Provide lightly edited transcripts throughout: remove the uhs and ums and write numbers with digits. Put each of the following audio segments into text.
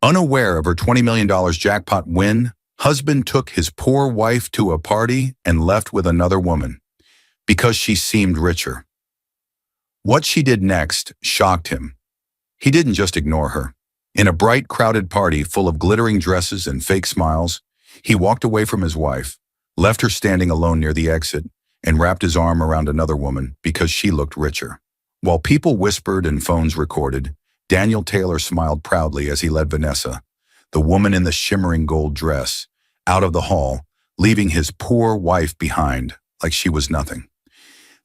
Unaware of her $20 million jackpot win, husband took his poor wife to a party and left with another woman because she seemed richer. What she did next shocked him. He didn't just ignore her. In a bright, crowded party full of glittering dresses and fake smiles, he walked away from his wife, left her standing alone near the exit, and wrapped his arm around another woman because she looked richer. While people whispered and phones recorded, Daniel Taylor smiled proudly as he led Vanessa, the woman in the shimmering gold dress, out of the hall, leaving his poor wife behind like she was nothing.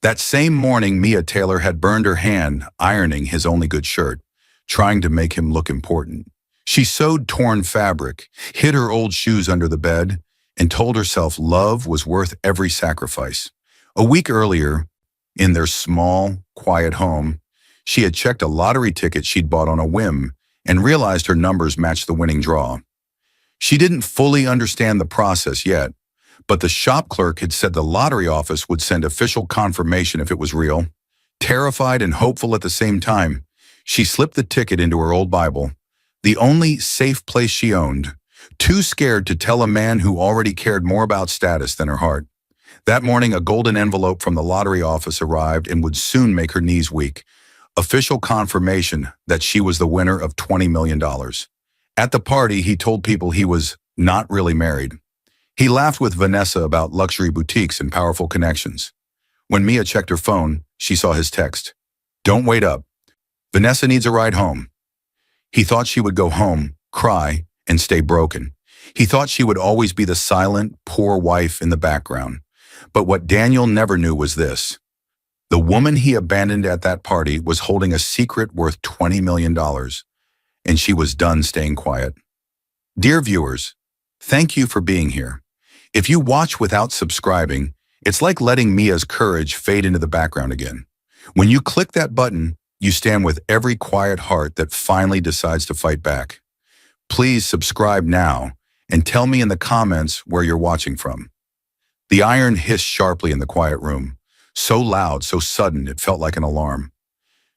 That same morning, Mia Taylor had burned her hand ironing his only good shirt, trying to make him look important. She sewed torn fabric, hid her old shoes under the bed, and told herself love was worth every sacrifice. A week earlier, in their small, quiet home, she had checked a lottery ticket she'd bought on a whim and realized her numbers matched the winning draw. She didn't fully understand the process yet, but the shop clerk had said the lottery office would send official confirmation if it was real. Terrified and hopeful at the same time, she slipped the ticket into her old Bible, the only safe place she owned, too scared to tell a man who already cared more about status than her heart. That morning, a golden envelope from the lottery office arrived and would soon make her knees weak. Official confirmation that she was the winner of $20 million. At the party, he told people he was not really married. He laughed with Vanessa about luxury boutiques and powerful connections. When Mia checked her phone, she saw his text. "Don't wait up. Vanessa needs a ride home." He thought she would go home, cry, and stay broken. He thought she would always be the silent, poor wife in the background. But what Daniel never knew was this. The woman he abandoned at that party was holding a secret worth $20 million, and she was done staying quiet. Dear viewers, thank you for being here. If you watch without subscribing, it's like letting Mia's courage fade into the background again. When you click that button, you stand with every quiet heart that finally decides to fight back. Please subscribe now and tell me in the comments where you're watching from. The iron hissed sharply in the quiet room. So loud, so sudden, it felt like an alarm.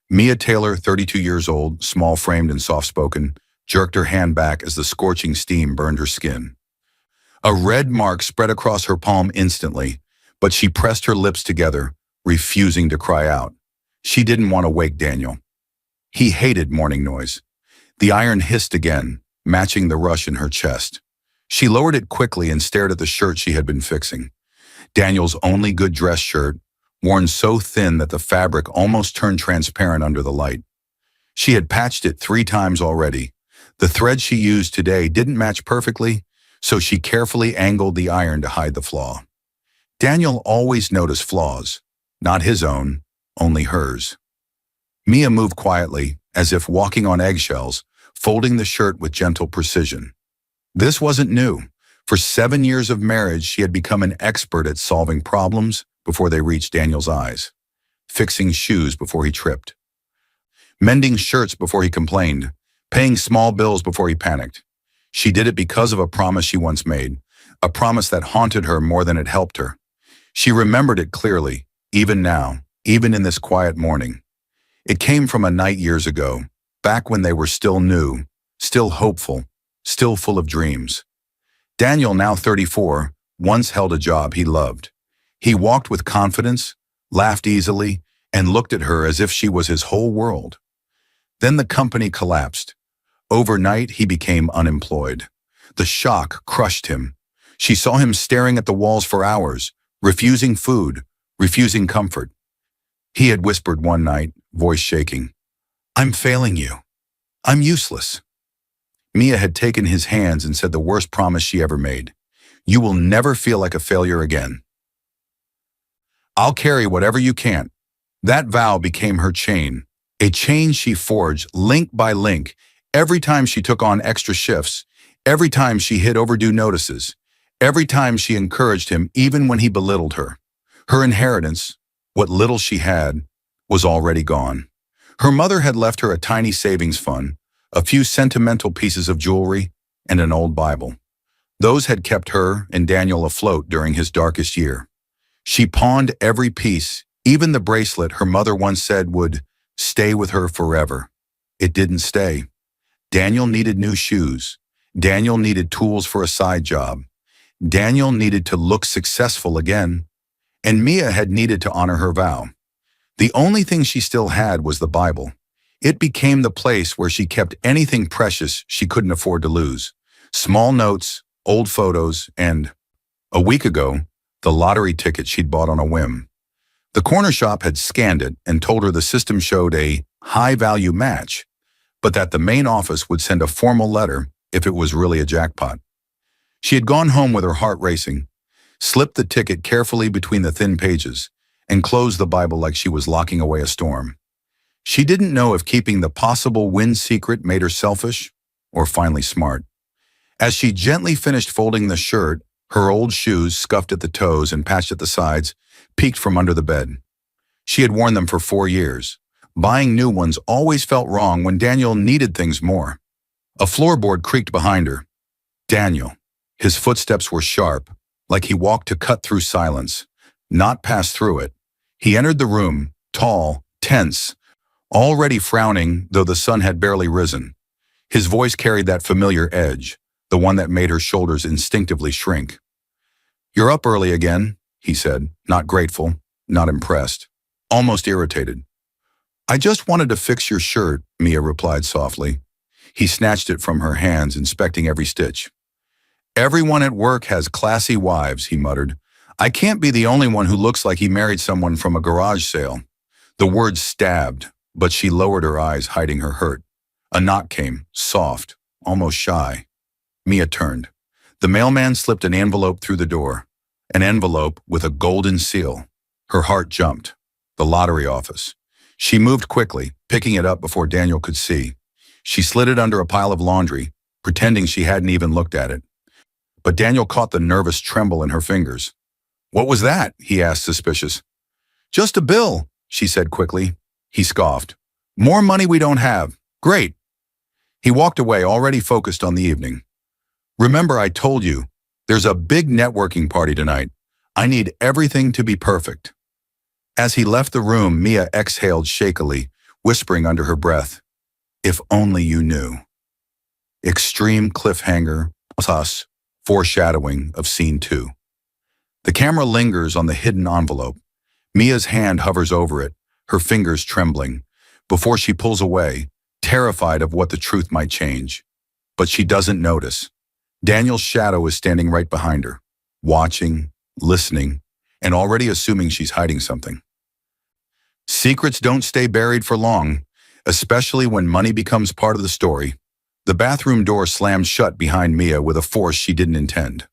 Mia Taylor, 32 years old, small-framed and soft-spoken, jerked her hand back as the scorching steam burned her skin. A red mark spread across her palm instantly, but she pressed her lips together, refusing to cry out. She didn't want to wake Daniel. He hated morning noise. The iron hissed again, matching the rush in her chest. She lowered it quickly and stared at the shirt she had been fixing. Daniel's only good dress shirt, worn so thin that the fabric almost turned transparent under the light. She had patched it 3 times already. The thread she used today didn't match perfectly, so she carefully angled the iron to hide the flaw. Daniel always noticed flaws, not his own, only hers. Mia moved quietly, as if walking on eggshells, folding the shirt with gentle precision. This wasn't new. For 7 years of marriage, she had become an expert at solving problems before they reached Daniel's eyes, fixing shoes before he tripped, mending shirts before he complained, paying small bills before he panicked. She did it because of a promise she once made, a promise that haunted her more than it helped her. She remembered it clearly, even now, even in this quiet morning. It came from a night years ago, back when they were still new, still hopeful, still full of dreams. Daniel, now 34, once held a job he loved. He walked with confidence, laughed easily, and looked at her as if she was his whole world. Then the company collapsed. Overnight, he became unemployed. The shock crushed him. She saw him staring at the walls for hours, refusing food, refusing comfort. He had whispered one night, voice shaking, "I'm failing you. I'm useless." Mia had taken his hands and said the worst promise she ever made. "You will never feel like a failure again. I'll carry whatever you can't." That vow became her chain, a chain she forged link by link every time she took on extra shifts, every time she hid overdue notices, every time she encouraged him even when he belittled her. Her inheritance, what little she had, was already gone. Her mother had left her a tiny savings fund, a few sentimental pieces of jewelry, and an old Bible. Those had kept her and Daniel afloat during his darkest year. She pawned every piece, even the bracelet her mother once said would stay with her forever. It didn't stay. Daniel needed new shoes. Daniel needed tools for a side job. Daniel needed to look successful again. And Mia had needed to honor her vow. The only thing she still had was the Bible. It became the place where she kept anything precious she couldn't afford to lose. Small notes, old photos, and, a week ago, the lottery ticket she'd bought on a whim. The corner shop had scanned it and told her the system showed a high-value match, but that the main office would send a formal letter if it was really a jackpot. She had gone home with her heart racing, slipped the ticket carefully between the thin pages, and closed the Bible like she was locking away a storm. She didn't know if keeping the possible win secret made her selfish or finally smart. As she gently finished folding the shirt, her old shoes, scuffed at the toes and patched at the sides, peeked from under the bed. She had worn them for 4 years. Buying new ones always felt wrong when Daniel needed things more. A floorboard creaked behind her. Daniel. His footsteps were sharp, like he walked to cut through silence, not pass through it. He entered the room, tall, tense, already frowning, though the sun had barely risen. His voice carried that familiar edge, the one that made her shoulders instinctively shrink. "You're up early again," he said, not grateful, not impressed, almost irritated. "I just wanted to fix your shirt," Mia replied softly. He snatched it from her hands, inspecting every stitch. "Everyone at work has classy wives," he muttered. "I can't be the only one who looks like he married someone from a garage sale." The words stabbed, but she lowered her eyes, hiding her hurt. A knock came, soft, almost shy. Mia turned. The mailman slipped an envelope through the door. An envelope with a golden seal. Her heart jumped. The lottery office. She moved quickly, picking it up before Daniel could see. She slid it under a pile of laundry, pretending she hadn't even looked at it. But Daniel caught the nervous tremble in her fingers. "What was that?" he asked, suspicious. "Just a bill," she said quickly. He scoffed. "More money we don't have. Great." He walked away, already focused on the evening. "Remember I told you, there's a big networking party tonight. I need everything to be perfect." As he left the room, Mia exhaled shakily, whispering under her breath, "If only you knew." Extreme cliffhanger, sus, foreshadowing of scene 2. The camera lingers on the hidden envelope. Mia's hand hovers over it, her fingers trembling, before she pulls away, terrified of what the truth might change. But she doesn't notice. Daniel's shadow is standing right behind her, watching, listening, and already assuming she's hiding something. Secrets don't stay buried for long, especially when money becomes part of the story. The bathroom door slammed shut behind Mia with a force she didn't intend.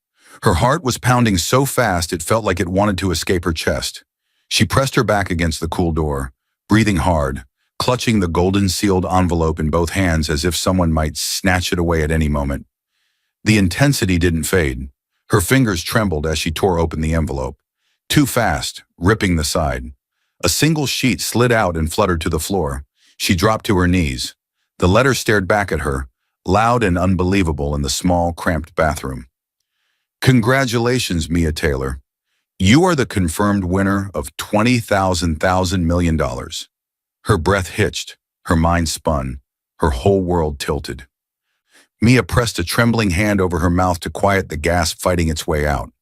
Her heart was pounding so fast it felt like it wanted to escape her chest. She pressed her back against the cool door, breathing hard, clutching the golden-sealed envelope in both hands as if someone might snatch it away at any moment. The intensity didn't fade. Her fingers trembled as she tore open the envelope. Too fast, ripping the side. A single sheet slid out and fluttered to the floor. She dropped to her knees. The letter stared back at her, loud and unbelievable in the small, cramped bathroom. "Congratulations, Mia Taylor. You are the confirmed winner of $20,000 million." Her breath hitched, her mind spun, her whole world tilted. Mia pressed a trembling hand over her mouth to quiet the gasp fighting its way out.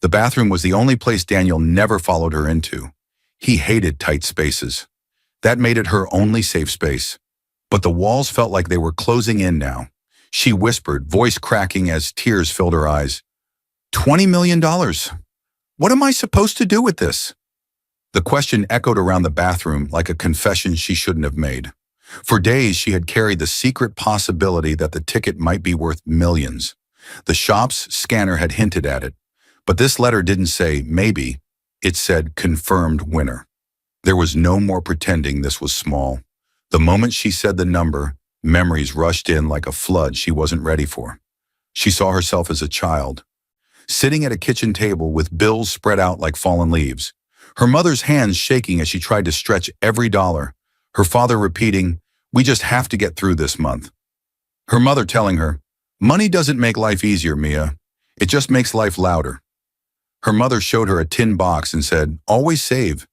The bathroom was the only place Daniel never followed her into. He hated tight spaces. That made it her only safe space. But the walls felt like they were closing in now. She whispered, voice cracking as tears filled her eyes. $20 million. What am I supposed to do with this?" The question echoed around the bathroom like a confession she shouldn't have made. For days, she had carried the secret possibility that the ticket might be worth millions. The shop's scanner had hinted at it. But this letter didn't say maybe. It said confirmed winner. There was no more pretending this was small. The moment she said the number, memories rushed in like a flood she wasn't ready for. She saw herself as a child, sitting at a kitchen table with bills spread out like fallen leaves. Her mother's hands shaking as she tried to stretch every dollar. Her father repeating, "We just have to get through this month." Her mother telling her, "Money doesn't make life easier, Mia. It just makes life louder." Her mother showed her a tin box and said, "Always save,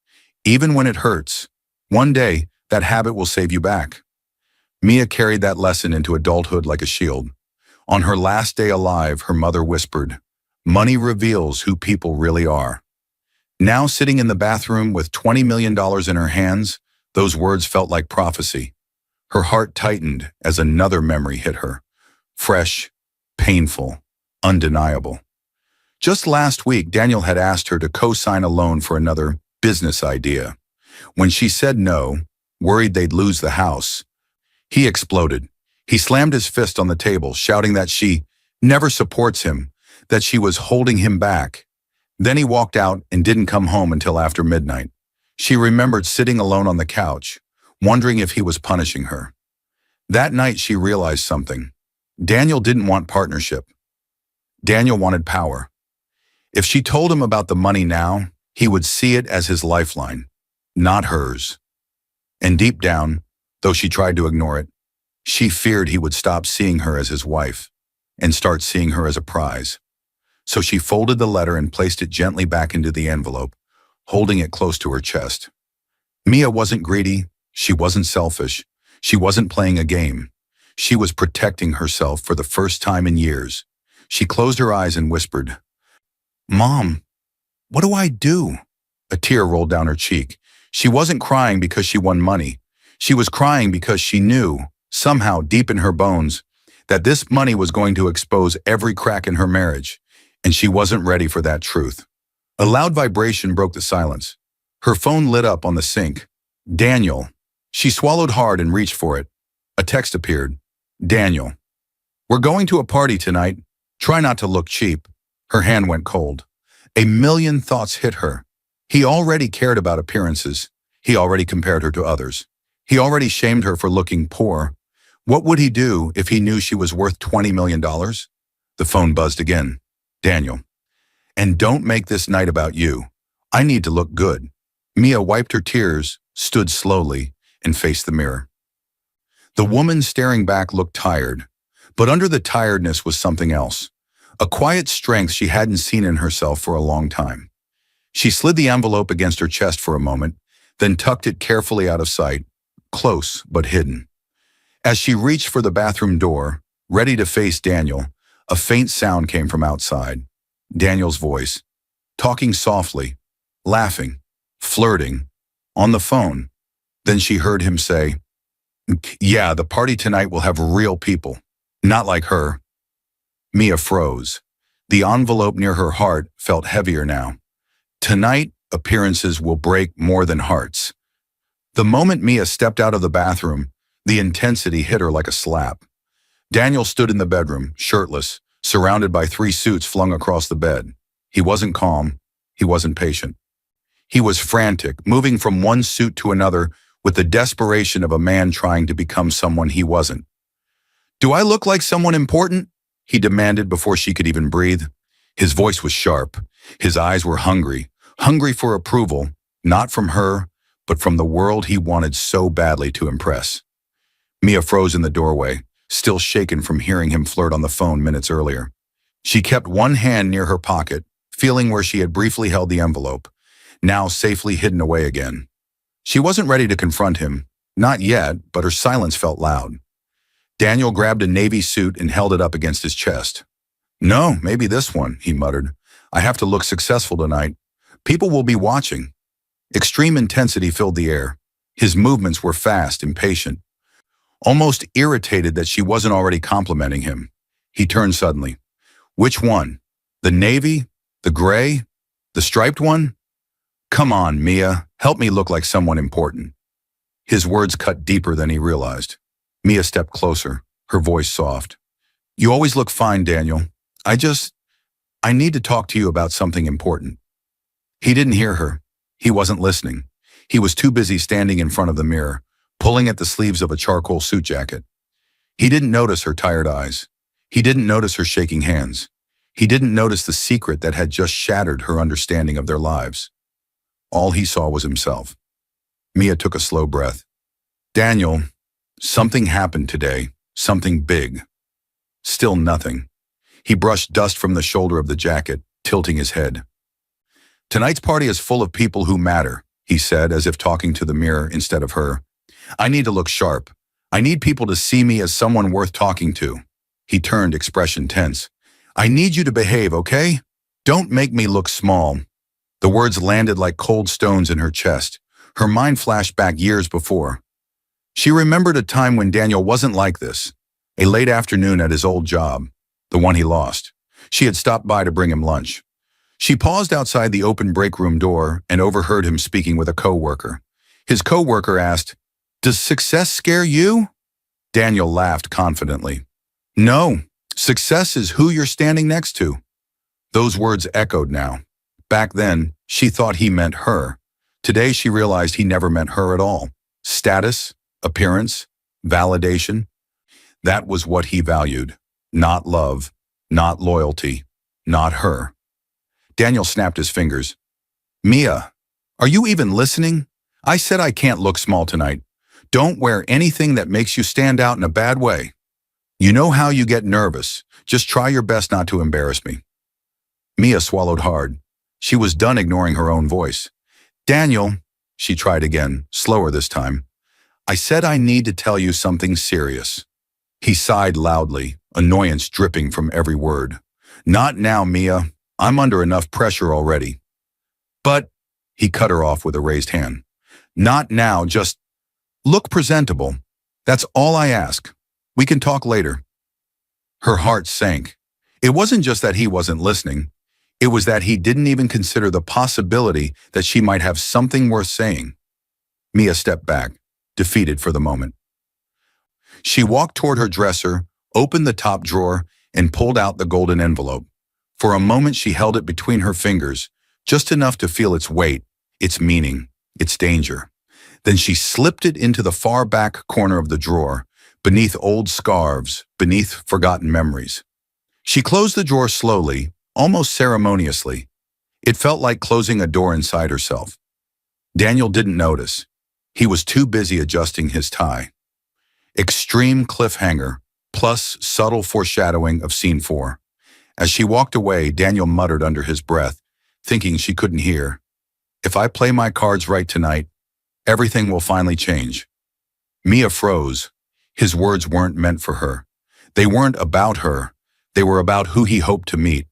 even when it hurts. One day, that habit will save you back." Mia carried that lesson into adulthood like a shield. On her last day alive, her mother whispered, "Money reveals who people really are." Now sitting in the bathroom with $20 million in her hands, those words felt like prophecy. Her heart tightened as another memory hit her. Fresh, painful, undeniable. Just last week, Daniel had asked her to co-sign a loan for another business idea. When she said no, worried they'd lose the house, he exploded. He slammed his fist on the table, shouting that she never supports him, that she was holding him back. Then he walked out and didn't come home until after midnight. She remembered sitting alone on the couch, wondering if he was punishing her. That night she realized something. Daniel didn't want partnership. Daniel wanted power. If she told him about the money now, he would see it as his lifeline, not hers. And deep down, though she tried to ignore it, she feared he would stop seeing her as his wife and start seeing her as a prize. So she folded the letter and placed it gently back into the envelope, holding it close to her chest. Mia wasn't greedy. She wasn't selfish. She wasn't playing a game. She was protecting herself for the first time in years. She closed her eyes and whispered, "Mom, what do I do?" A tear rolled down her cheek. She wasn't crying because she won money. She was crying because she knew, somehow deep in her bones, that this money was going to expose every crack in her marriage, and she wasn't ready for that truth. A loud vibration broke the silence. Her phone lit up on the sink. "Daniel." She swallowed hard and reached for it. A text appeared. "Daniel, we're going to a party tonight. Try not to look cheap." Her hand went cold. A million thoughts hit her. He already cared about appearances. He already compared her to others. He already shamed her for looking poor. What would he do if he knew she was worth $20 million? The phone buzzed again. "Daniel, and don't make this night about you. I need to look good." Mia wiped her tears, stood slowly, and faced the mirror. The woman staring back looked tired, but under the tiredness was something else. A quiet strength she hadn't seen in herself for a long time. She slid the envelope against her chest for a moment, then tucked it carefully out of sight, close but hidden. As she reached for the bathroom door, ready to face Daniel, a faint sound came from outside. Daniel's voice, talking softly, laughing, flirting, on the phone. Then she heard him say, "Yeah, the party tonight will have real people, not like her." Mia froze. The envelope near her heart felt heavier now. Tonight, appearances will break more than hearts. The moment Mia stepped out of the bathroom, the intensity hit her like a slap. Daniel stood in the bedroom, shirtless, surrounded by 3 suits flung across the bed. He wasn't calm. He wasn't patient. He was frantic, moving from one suit to another with the desperation of a man trying to become someone he wasn't. "Do I look like someone important?" he demanded before she could even breathe. His voice was sharp. His eyes were hungry, hungry for approval, not from her, but from the world he wanted so badly to impress. Mia froze in the doorway, still shaken from hearing him flirt on the phone minutes earlier. She kept one hand near her pocket, feeling where she had briefly held the envelope, now safely hidden away again. She wasn't ready to confront him, not yet, but her silence felt loud. Daniel grabbed a navy suit and held it up against his chest. "No, maybe this one," he muttered. "I have to look successful tonight. People will be watching." Extreme intensity filled the air. His movements were fast, impatient, almost irritated that she wasn't already complimenting him. He turned suddenly. "Which one? The navy? The gray? The striped one? Come on, Mia, help me look like someone important." His words cut deeper than he realized. Mia stepped closer, her voice soft. "You always look fine, Daniel. I need to talk to you about something important." He didn't hear her. He wasn't listening. He was too busy standing in front of the mirror, pulling at the sleeves of a charcoal suit jacket. He didn't notice her tired eyes. He didn't notice her shaking hands. He didn't notice the secret that had just shattered her understanding of their lives. All he saw was himself. Mia took a slow breath. "Daniel, something happened today, something big." Still nothing. He brushed dust from the shoulder of the jacket, tilting his head. "Tonight's party is full of people who matter," he said, as if talking to the mirror instead of her. "I need to look sharp. I need people to see me as someone worth talking to. He turned, expression tense. I need you to behave, okay? Don't make me look small. The words landed like cold stones in her chest. Her mind flashed back years before. She remembered a time when Daniel wasn't like this. A late afternoon at his old job, the one he lost. She had stopped by to bring him lunch. She paused outside the open break room door and overheard him speaking with a coworker. His coworker asked, "Does success scare you?" Daniel laughed confidently. "No, success is who you're standing next to." Those words echoed now. Back then, she thought he meant her. Today, she realized he never meant her at all. Status, appearance, validation. That was what he valued. Not love, not loyalty, not her. Daniel snapped his fingers. "Mia, are you even listening? I said I can't look small tonight. Don't wear anything that makes you stand out in a bad way. You know how you get nervous. Just try your best not to embarrass me." Mia swallowed hard. She was done ignoring her own voice. "Daniel," she tried again, slower this time. "I said I need to tell you something serious." He sighed loudly, annoyance dripping from every word. "Not now, Mia. I'm under enough pressure already." "But," he cut her off with a raised hand. "Not now, just look presentable. That's all I ask. We can talk later." Her heart sank. It wasn't just that he wasn't listening. It was that he didn't even consider the possibility that she might have something worth saying. Mia stepped back, defeated for the moment. She walked toward her dresser, opened the top drawer, and pulled out the golden envelope. For a moment she held it between her fingers, just enough to feel its weight, its meaning, its danger. Then she slipped it into the far back corner of the drawer, beneath old scarves, beneath forgotten memories. She closed the drawer slowly, almost ceremoniously. It felt like closing a door inside herself. Daniel didn't notice. He was too busy adjusting his tie. Extreme cliffhanger, plus subtle foreshadowing of scene 4. As she walked away, Daniel muttered under his breath, thinking she couldn't hear. "If I play my cards right tonight, everything will finally change." Mia froze. His words weren't meant for her. They weren't about her. They were about who he hoped to meet.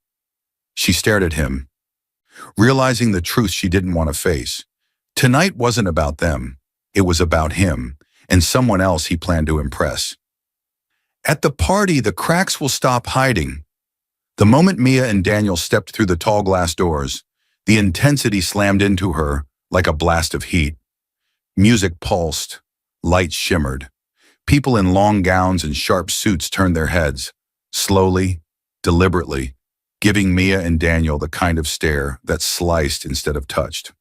She stared at him, realizing the truth she didn't want to face. Tonight wasn't about them. It was about him, and someone else he planned to impress. At the party, the cracks will stop hiding. The moment Mia and Daniel stepped through the tall glass doors, the intensity slammed into her like a blast of heat. Music pulsed, lights shimmered. People in long gowns and sharp suits turned their heads, slowly, deliberately, giving Mia and Daniel the kind of stare that sliced instead of touched.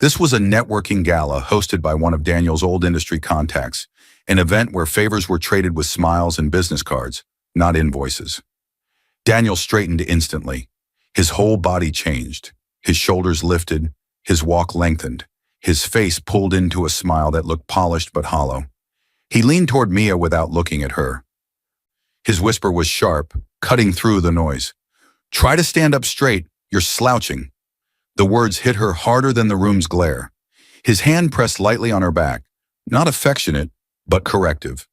This was a networking gala hosted by one of Daniel's old industry contacts, an event where favors were traded with smiles and business cards, not invoices. Daniel straightened instantly. His whole body changed. His shoulders lifted, his walk lengthened, his face pulled into a smile that looked polished but hollow. He leaned toward Mia without looking at her. His whisper was sharp, cutting through the noise. "Try to stand up straight. You're slouching." The words hit her harder than the room's glare. His hand pressed lightly on her back, not affectionate, but corrective,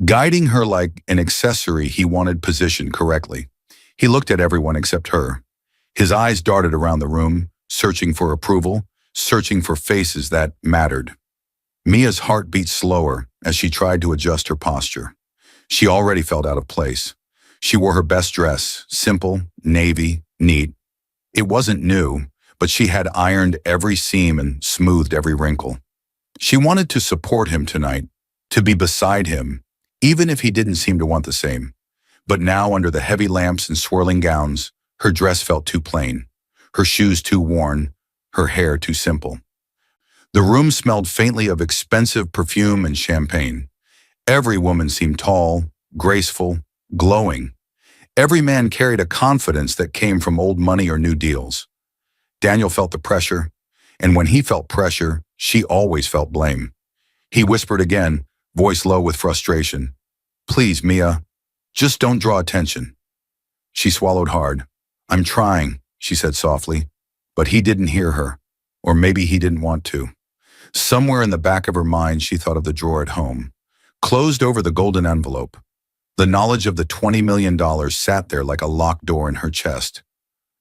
guiding her like an accessory he wanted positioned correctly. He looked at everyone except her. His eyes darted around the room, searching for approval, searching for faces that mattered. Mia's heart beat slower as she tried to adjust her posture. She already felt out of place. She wore her best dress, simple, navy, neat. It wasn't new, but she had ironed every seam and smoothed every wrinkle. She wanted to support him tonight, to be beside him, even if he didn't seem to want the same. But now, under the heavy lamps and swirling gowns, her dress felt too plain, her shoes too worn, her hair too simple. The room smelled faintly of expensive perfume and champagne. Every woman seemed tall, graceful, glowing. Every man carried a confidence that came from old money or new deals. Daniel felt the pressure, and when he felt pressure, she always felt blame. He whispered again, voice low with frustration, "Please, Mia, just don't draw attention." She swallowed hard. "I'm trying," she said softly, but he didn't hear her, or maybe he didn't want to. Somewhere in the back of her mind, she thought of the drawer at home, closed over the golden envelope. The knowledge of the $20 million sat there like a locked door in her chest.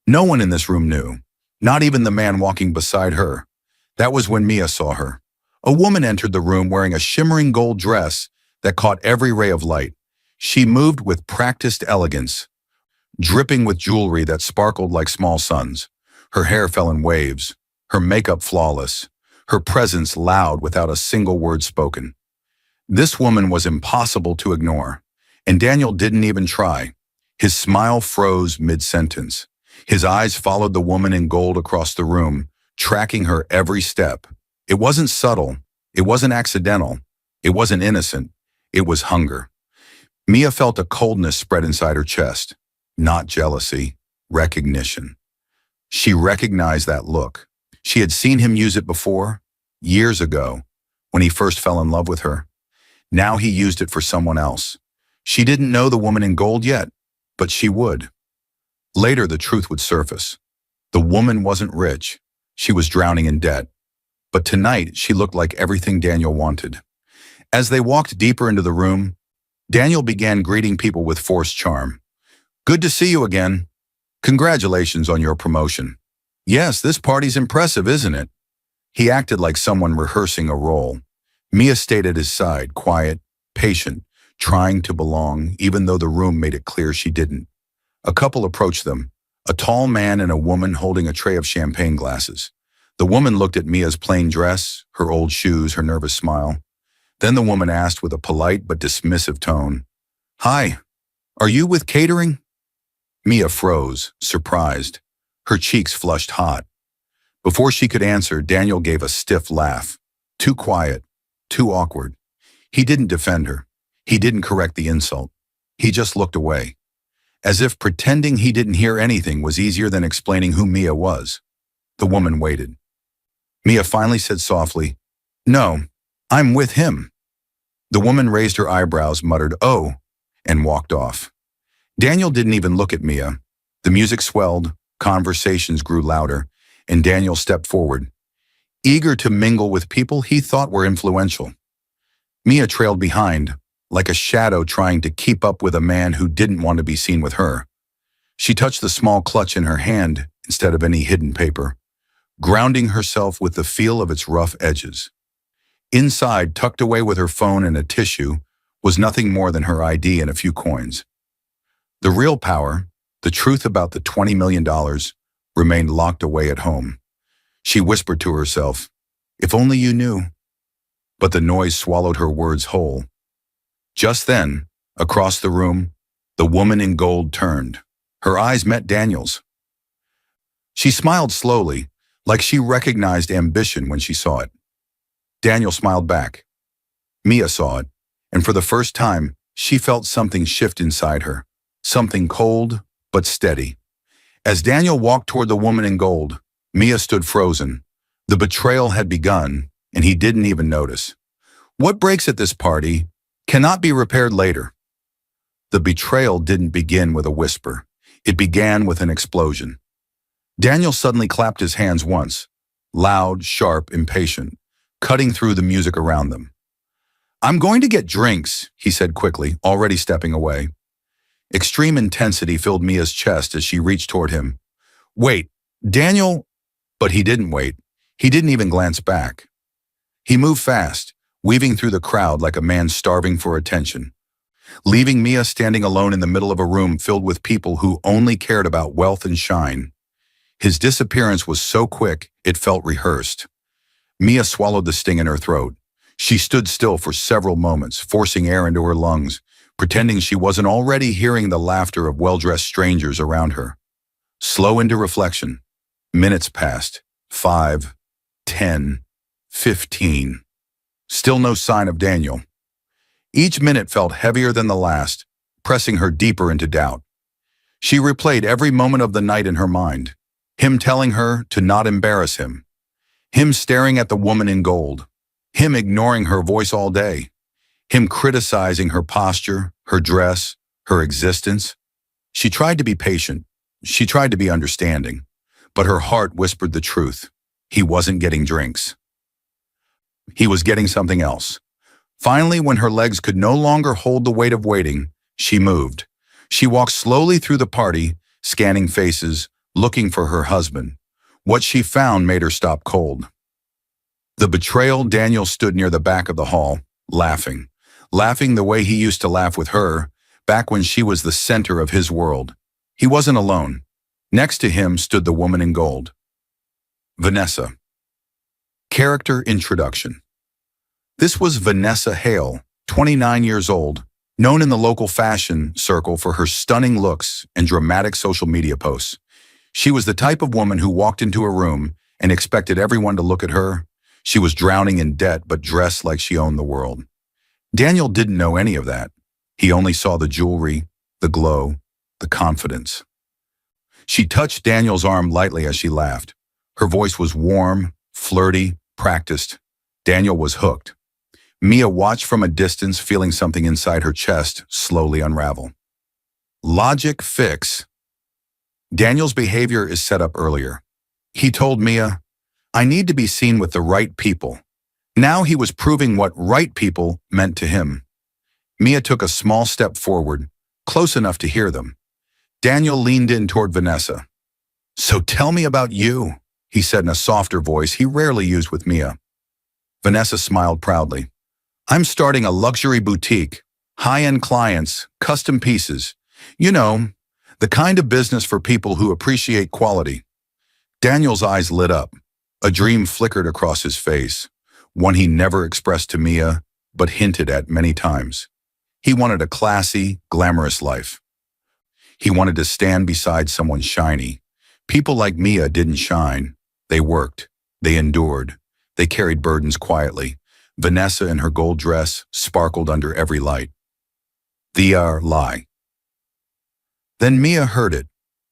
No one in this room knew, not even the man walking beside her. That was when Mia saw her. A woman entered the room wearing a shimmering gold dress that caught every ray of light. She moved with practiced elegance, dripping with jewelry that sparkled like small suns. Her hair fell in waves, her makeup flawless, her presence loud without a single word spoken. This woman was impossible to ignore, and Daniel didn't even try. His smile froze mid-sentence. His eyes followed the woman in gold across the room, tracking her every step. It wasn't subtle, it wasn't accidental, it wasn't innocent, it was hunger. Mia felt a coldness spread inside her chest. Not jealousy, recognition. She recognized that look. She had seen him use it before, years ago, when he first fell in love with her. Now he used it for someone else. She didn't know the woman in gold yet, but she would. Later, the truth would surface. The woman wasn't rich. She was drowning in debt. But tonight, she looked like everything Daniel wanted. As they walked deeper into the room, Daniel began greeting people with forced charm. "Good to see you again. Congratulations on your promotion. Yes, this party's impressive, isn't it?" He acted like someone rehearsing a role. Mia stayed at his side, quiet, patient, trying to belong, even though the room made it clear she didn't. A couple approached them, a tall man and a woman holding a tray of champagne glasses. The woman looked at Mia's plain dress, her old shoes, her nervous smile. Then the woman asked with a polite but dismissive tone, "Hi, are you with catering?" Mia froze, surprised. Her cheeks flushed hot. Before she could answer, Daniel gave a stiff laugh. Too quiet, too awkward. He didn't defend her. He didn't correct the insult. He just looked away, as if pretending he didn't hear anything was easier than explaining who Mia was. The woman waited. Mia finally said softly, "No, I'm with him." The woman raised her eyebrows, muttered, "Oh," and walked off. Daniel didn't even look at Mia. The music swelled, conversations grew louder, and Daniel stepped forward, eager to mingle with people he thought were influential. Mia trailed behind, like a shadow trying to keep up with a man who didn't want to be seen with her. She touched the small clutch in her hand instead of any hidden paper, grounding herself with the feel of its rough edges. Inside, tucked away with her phone and a tissue, was nothing more than her ID and a few coins. The real power, the truth about the $20 million, remained locked away at home. She whispered to herself, "If only you knew." But the noise swallowed her words whole. Just then, across the room, the woman in gold turned. Her eyes met Daniel's. She smiled slowly, like she recognized ambition when she saw it. Daniel smiled back. Mia saw it, and for the first time, she felt something shift inside her, something cold but steady. As Daniel walked toward the woman in gold, Mia stood frozen. The betrayal had begun, and he didn't even notice. What breaks at this party cannot be repaired later. The betrayal didn't begin with a whisper. It began with an explosion. Daniel suddenly clapped his hands once, loud, sharp, impatient, cutting through the music around them. "I'm going to get drinks," he said quickly, already stepping away. Extreme intensity filled Mia's chest as she reached toward him. "Wait, Daniel..." But he didn't wait. He didn't even glance back. He moved fast, weaving through the crowd like a man starving for attention, leaving Mia standing alone in the middle of a room filled with people who only cared about wealth and shine. His disappearance was so quick, it felt rehearsed. Mia swallowed the sting in her throat. She stood still for several moments, forcing air into her lungs, pretending she wasn't already hearing the laughter of well-dressed strangers around her. Slow into reflection. Minutes passed. 5, 10, 15. Still no sign of Daniel. Each minute felt heavier than the last, pressing her deeper into doubt. She replayed every moment of the night in her mind. Him telling her to not embarrass him. Him staring at the woman in gold. Him ignoring her voice all day. Him criticizing her posture, her dress, her existence. She tried to be patient. She tried to be understanding. But her heart whispered the truth. He wasn't getting drinks. He was getting something else. Finally, when her legs could no longer hold the weight of waiting, she moved. She walked slowly through the party, scanning faces, looking for her husband. What she found made her stop cold. The betrayal. Daniel stood near the back of the hall, laughing. Laughing the way he used to laugh with her, back when she was the center of his world. He wasn't alone. Next to him stood the woman in gold. Vanessa. Character introduction. This was Vanessa Hale, 29 years old, known in the local fashion circle for her stunning looks and dramatic social media posts. She was the type of woman who walked into a room and expected everyone to look at her. She was drowning in debt but dressed like she owned the world. Daniel didn't know any of that. He only saw the jewelry, the glow, the confidence. She touched Daniel's arm lightly as she laughed. Her voice was warm, flirty, practiced. Daniel was hooked. Mia watched from a distance, feeling something inside her chest slowly unravel. Logic fix. Daniel's behavior is set up earlier. He told Mia, "I need to be seen with the right people." Now he was proving what right people meant to him. Mia took a small step forward, close enough to hear them. Daniel leaned in toward Vanessa. "So tell me about you," he said in a softer voice he rarely used with Mia. Vanessa smiled proudly. "I'm starting a luxury boutique, high-end clients, custom pieces. You know, the kind of business for people who appreciate quality." Daniel's eyes lit up. A dream flickered across his face, one he never expressed to Mia, but hinted at many times. He wanted a classy, glamorous life. He wanted to stand beside someone shiny. People like Mia didn't shine. They worked. They endured. They carried burdens quietly. Vanessa in her gold dress sparkled under every light. The lie. Then Mia heard it.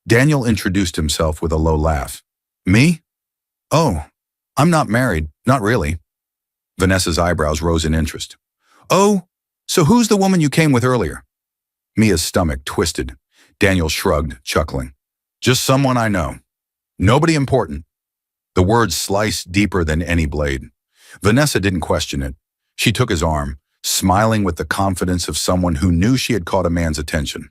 Daniel introduced himself with a low laugh. "Me? Oh, I'm not married, not really." Vanessa's eyebrows rose in interest. "Oh, so who's the woman you came with earlier?" Mia's stomach twisted. Daniel shrugged, chuckling. "Just someone I know. Nobody important." The words sliced deeper than any blade. Vanessa didn't question it. She took his arm, smiling with the confidence of someone who knew she had caught a man's attention.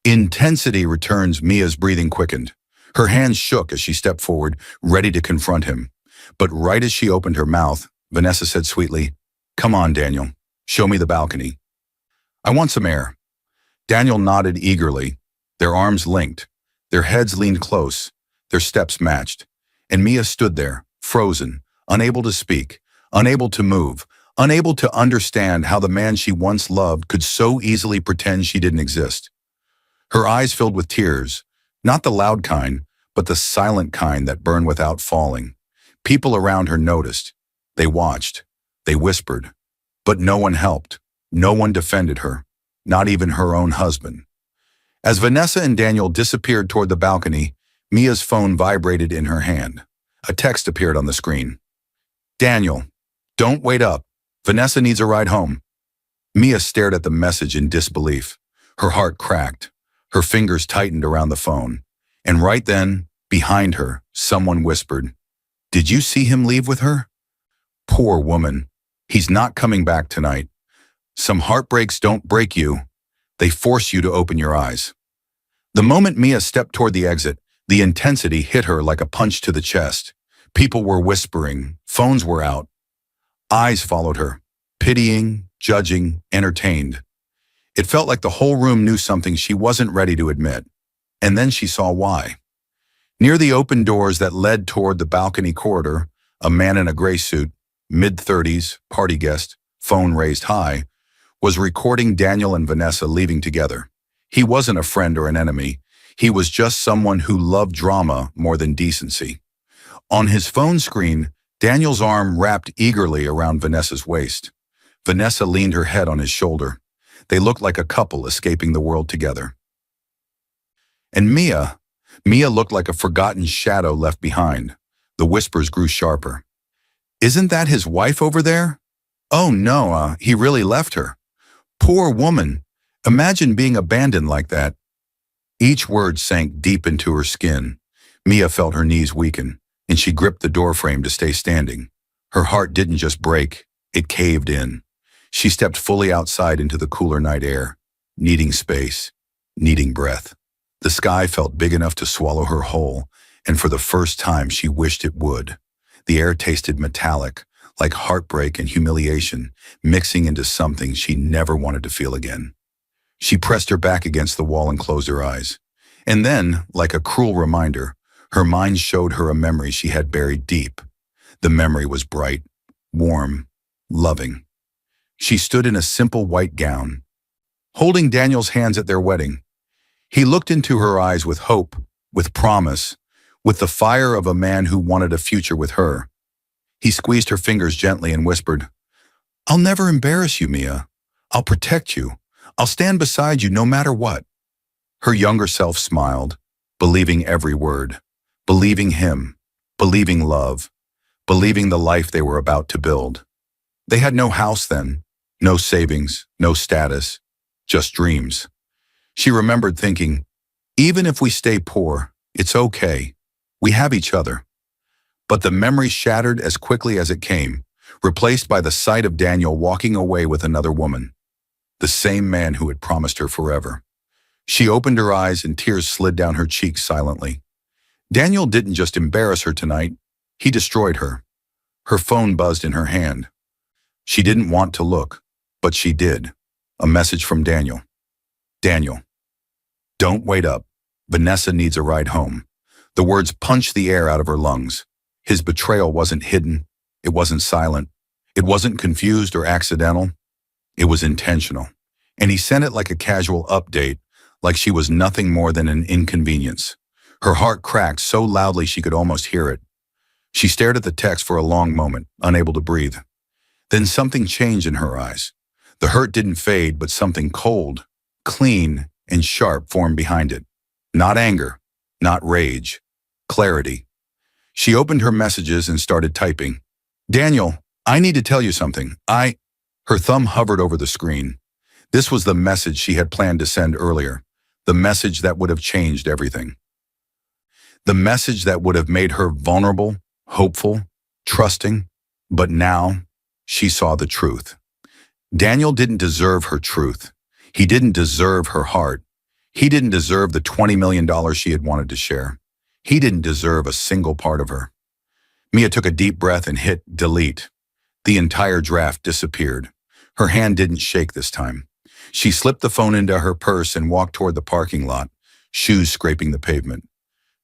Intensity returns. Mia's breathing quickened. Her hands shook as she stepped forward, ready to confront him. But right as she opened her mouth, Vanessa said sweetly, "Come on, Daniel. Show me the balcony." "I want some air." Daniel nodded eagerly. Their arms linked. Their heads leaned close. Their steps matched. And Mia stood there, frozen, unable to speak, unable to move, unable to understand how the man she once loved could so easily pretend she didn't exist. Her eyes filled with tears, not the loud kind, but the silent kind that burn without falling. People around her noticed. They watched. They whispered. But no one helped. No one defended her, not even her own husband. As Vanessa and Daniel disappeared toward the balcony, Mia's phone vibrated in her hand. A text appeared on the screen. "Daniel, don't wait up. Vanessa needs a ride home." Mia stared at the message in disbelief. Her heart cracked. Her fingers tightened around the phone. And right then, behind her, someone whispered, "Did you see him leave with her?" Poor woman. He's not coming back tonight. Some heartbreaks don't break you. They force you to open your eyes. The moment Mia stepped toward the exit, the intensity hit her like a punch to the chest. People were whispering. Phones were out. Eyes followed her, pitying, judging, entertained. It felt like the whole room knew something she wasn't ready to admit. And then she saw why. Near the open doors that led toward the balcony corridor, a man in a gray suit, mid-30s, party guest, phone raised high, was recording Daniel and Vanessa leaving together. He wasn't a friend or an enemy. He was just someone who loved drama more than decency. On his phone screen, Daniel's arm wrapped eagerly around Vanessa's waist. Vanessa leaned her head on his shoulder. They looked like a couple escaping the world together. And Mia looked like a forgotten shadow left behind. The whispers grew sharper. "Isn't that his wife over there? Oh no, he really left her. Poor woman. Imagine being abandoned like that." Each word sank deep into her skin. Mia felt her knees weaken, and she gripped the doorframe to stay standing. Her heart didn't just break, it caved in. She stepped fully outside into the cooler night air, needing space, needing breath. The sky felt big enough to swallow her whole, and for the first time she wished it would. The air tasted metallic, like heartbreak and humiliation, mixing into something she never wanted to feel again. She pressed her back against the wall and closed her eyes. And then, like a cruel reminder, her mind showed her a memory she had buried deep. The memory was bright, warm, loving. She stood in a simple white gown, holding Daniel's hands at their wedding. He looked into her eyes with hope, with promise, with the fire of a man who wanted a future with her. He squeezed her fingers gently and whispered, "I'll never embarrass you, Mia. I'll protect you. I'll stand beside you no matter what." Her younger self smiled, believing every word, believing him, believing love, believing the life they were about to build. They had no house then, no savings, no status, just dreams. She remembered thinking, even if we stay poor, it's okay. We have each other. But the memory shattered as quickly as it came, replaced by the sight of Daniel walking away with another woman, the same man who had promised her forever. She opened her eyes and tears slid down her cheeks silently. Daniel didn't just embarrass her tonight, he destroyed her. Her phone buzzed in her hand. She didn't want to look, but she did. A message from Daniel. "Daniel, don't wait up. Vanessa needs a ride home." The words punched the air out of her lungs. His betrayal wasn't hidden. It wasn't silent. It wasn't confused or accidental. It was intentional. And he sent it like a casual update, like she was nothing more than an inconvenience. Her heart cracked so loudly she could almost hear it. She stared at the text for a long moment, unable to breathe. Then something changed in her eyes. The hurt didn't fade, but something cold, clean, and sharp formed behind it. Not anger, not rage, clarity. She opened her messages and started typing. "Daniel, I need to tell you something. Her thumb hovered over the screen. This was the message she had planned to send earlier. The message that would have changed everything. The message that would have made her vulnerable, hopeful, trusting. But now, she saw the truth. Daniel didn't deserve her truth. He didn't deserve her heart. He didn't deserve the $20 million she had wanted to share. He didn't deserve a single part of her. Mia took a deep breath and hit delete. The entire draft disappeared. Her hand didn't shake this time. She slipped the phone into her purse and walked toward the parking lot, shoes scraping the pavement,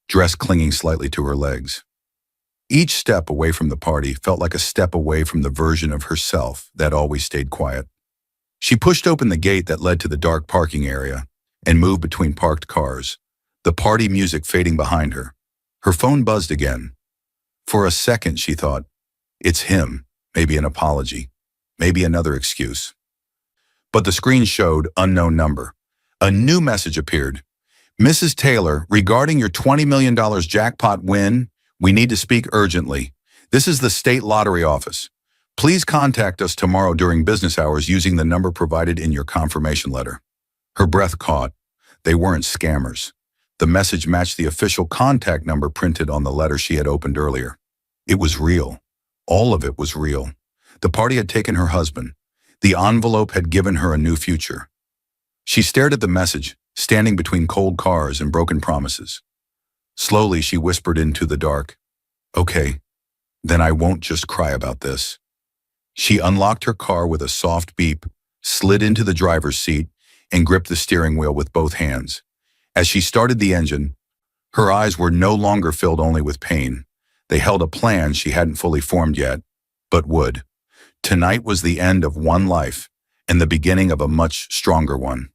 dress clinging slightly to her legs. Each step away from the party felt like a step away from the version of herself that always stayed quiet. She pushed open the gate that led to the dark parking area and moved between parked cars, the party music fading behind her. Her phone buzzed again. For a second, she thought, it's him, maybe an apology, maybe another excuse. But the screen showed unknown number. A new message appeared. "Mrs. Taylor, regarding your $20 million jackpot win, we need to speak urgently. This is the state lottery office. Please contact us tomorrow during business hours using the number provided in your confirmation letter." Her breath caught. They weren't scammers. The message matched the official contact number printed on the letter she had opened earlier. It was real. All of it was real. The party had taken her husband. The envelope had given her a new future. She stared at the message, standing between cold cars and broken promises. Slowly, she whispered into the dark, "Okay, then I won't just cry about this." She unlocked her car with a soft beep, slid into the driver's seat, and gripped the steering wheel with both hands. As she started the engine, her eyes were no longer filled only with pain. They held a plan she hadn't fully formed yet, but would. Tonight was the end of one life and the beginning of a much stronger one.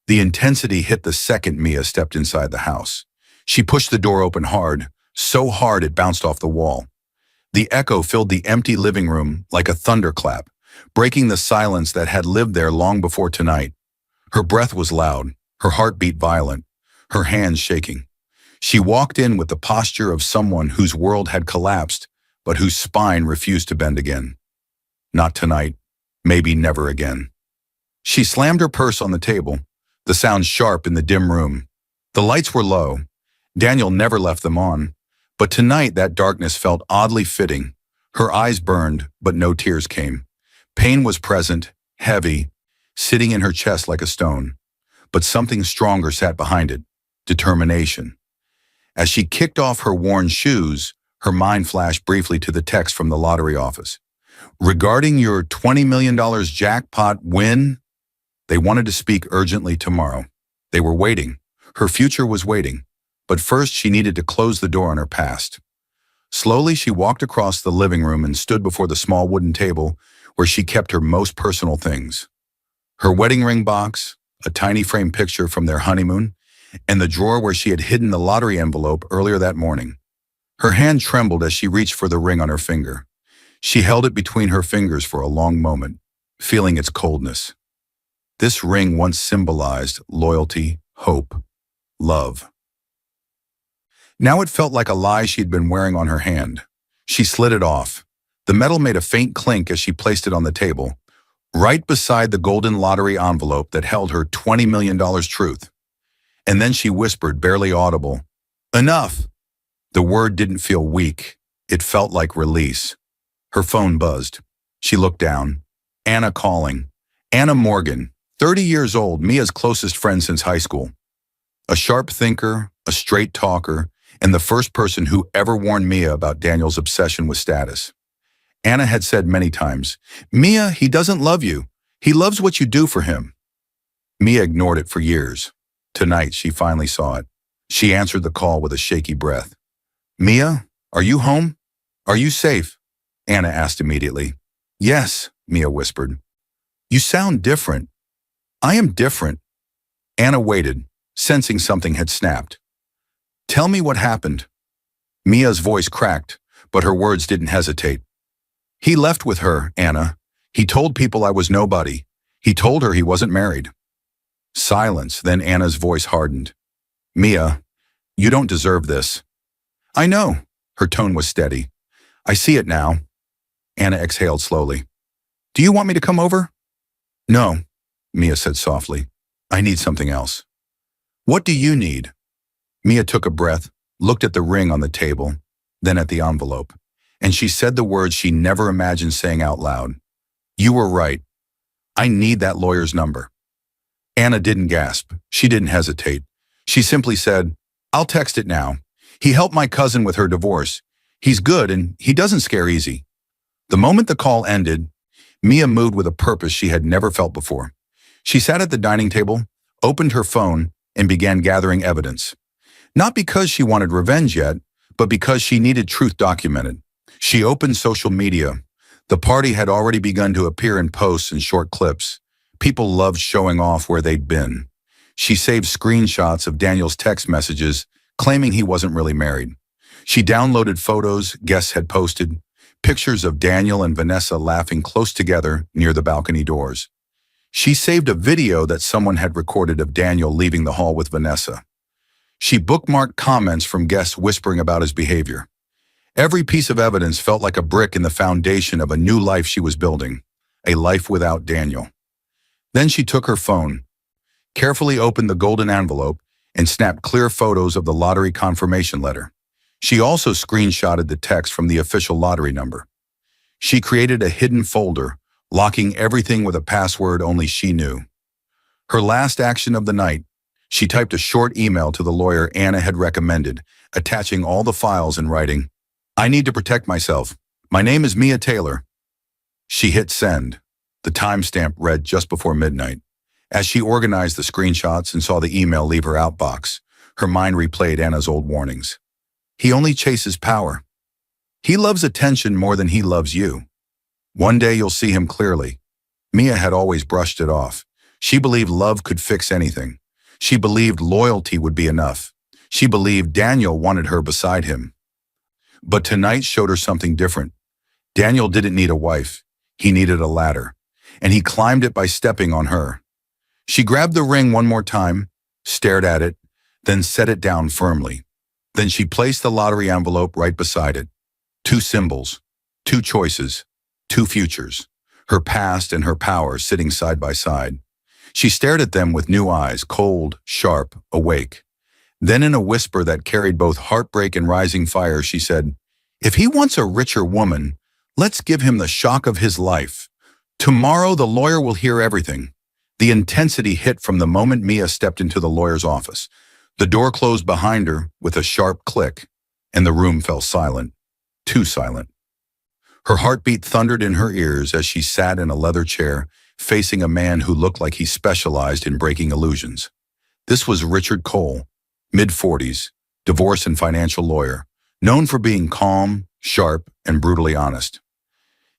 The intensity hit the second Mia stepped inside the house. She pushed the door open hard, so hard it bounced off the wall. The echo filled the empty living room like a thunderclap, breaking the silence that had lived there long before tonight. Her breath was loud, her heartbeat violent, her hands shaking. She walked in with the posture of someone whose world had collapsed, but whose spine refused to bend again. Not tonight, maybe never again. She slammed her purse on the table, the sound sharp in the dim room. The lights were low. Daniel never left them on, but tonight that darkness felt oddly fitting. Her eyes burned, but no tears came. Pain was present, heavy, sitting in her chest like a stone. But something stronger sat behind it, determination. As she kicked off her worn shoes, her mind flashed briefly to the text from the lottery office. Regarding your $20 million jackpot win, they wanted to speak urgently tomorrow. They were waiting. Her future was waiting. But first she needed to close the door on her past. Slowly she walked across the living room and stood before the small wooden table where she kept her most personal things. Her wedding ring box, a tiny framed picture from their honeymoon, and the drawer where she had hidden the lottery envelope earlier that morning. Her hand trembled as she reached for the ring on her finger. She held it between her fingers for a long moment, feeling its coldness. This ring once symbolized loyalty, hope, love. Now it felt like a lie she had been wearing on her hand. She slid it off. The metal made a faint clink as she placed it on the table, right beside the golden lottery envelope that held her $20 million truth. And then she whispered, barely audible, "Enough!" The word didn't feel weak. It felt like release. Her phone buzzed. She looked down. Anna calling. Anna Morgan, 30 years old, Mia's closest friend since high school. A sharp thinker, a straight talker, and the first person who ever warned Mia about Daniel's obsession with status. Anna had said many times, "Mia, he doesn't love you. He loves what you do for him." Mia ignored it for years. Tonight, she finally saw it. She answered the call with a shaky breath. "Mia, are you home? Are you safe?" Anna asked immediately. "Yes," Mia whispered. "You sound different." "I am different." Anna waited, sensing something had snapped. "Tell me what happened." Mia's voice cracked, but her words didn't hesitate. "He left with her, Anna. He told people I was nobody. He told her he wasn't married." Silence, then Anna's voice hardened. "Mia, you don't deserve this." "I know." Her tone was steady. "I see it now." Anna exhaled slowly. "Do you want me to come over?" "No," Mia said softly. "I need something else." "What do you need?" Mia took a breath, looked at the ring on the table, then at the envelope, and she said the words she never imagined saying out loud. "You were right. I need that lawyer's number." Anna didn't gasp. She didn't hesitate. She simply said, "I'll text it now. He helped my cousin with her divorce. He's good and he doesn't scare easy." The moment the call ended, Mia moved with a purpose she had never felt before. She sat at the dining table, opened her phone, and began gathering evidence. Not because she wanted revenge yet, but because she needed truth documented. She opened social media. The party had already begun to appear in posts and short clips. People loved showing off where they'd been. She saved screenshots of Daniel's text messages, claiming he wasn't really married. She downloaded photos guests had posted, pictures of Daniel and Vanessa laughing close together near the balcony doors. She saved a video that someone had recorded of Daniel leaving the hall with Vanessa. She bookmarked comments from guests whispering about his behavior. Every piece of evidence felt like a brick in the foundation of a new life she was building, a life without Daniel. Then she took her phone, carefully opened the golden envelope, and snapped clear photos of the lottery confirmation letter. She also screenshotted the text from the official lottery number. She created a hidden folder, locking everything with a password only she knew. Her last action of the night, she typed a short email to the lawyer Anna had recommended, attaching all the files and writing, "I need to protect myself. My name is Mia Taylor." She hit send. The timestamp read just before midnight. As she organized the screenshots and saw the email leave her outbox, her mind replayed Anna's old warnings. He only chases power. He loves attention more than he loves you. One day you'll see him clearly. Mia had always brushed it off. She believed love could fix anything. She believed loyalty would be enough. She believed Daniel wanted her beside him. But tonight showed her something different. Daniel didn't need a wife. He needed a ladder. And he climbed it by stepping on her. She grabbed the ring one more time, stared at it, then set it down firmly. Then she placed the lottery envelope right beside it. Two symbols, two choices, two futures, her past and her power sitting side by side. She stared at them with new eyes, cold, sharp, awake. Then in a whisper that carried both heartbreak and rising fire, she said, "If he wants a richer woman, let's give him the shock of his life. Tomorrow the lawyer will hear everything. The intensity hit from the moment Mia stepped into the lawyer's office. The door closed behind her with a sharp click, and the room fell silent. Too silent. Her heartbeat thundered in her ears as she sat in a leather chair, facing a man who looked like he specialized in breaking illusions. This was Richard Cole, mid-40s, divorce and financial lawyer, known for being calm, sharp, and brutally honest.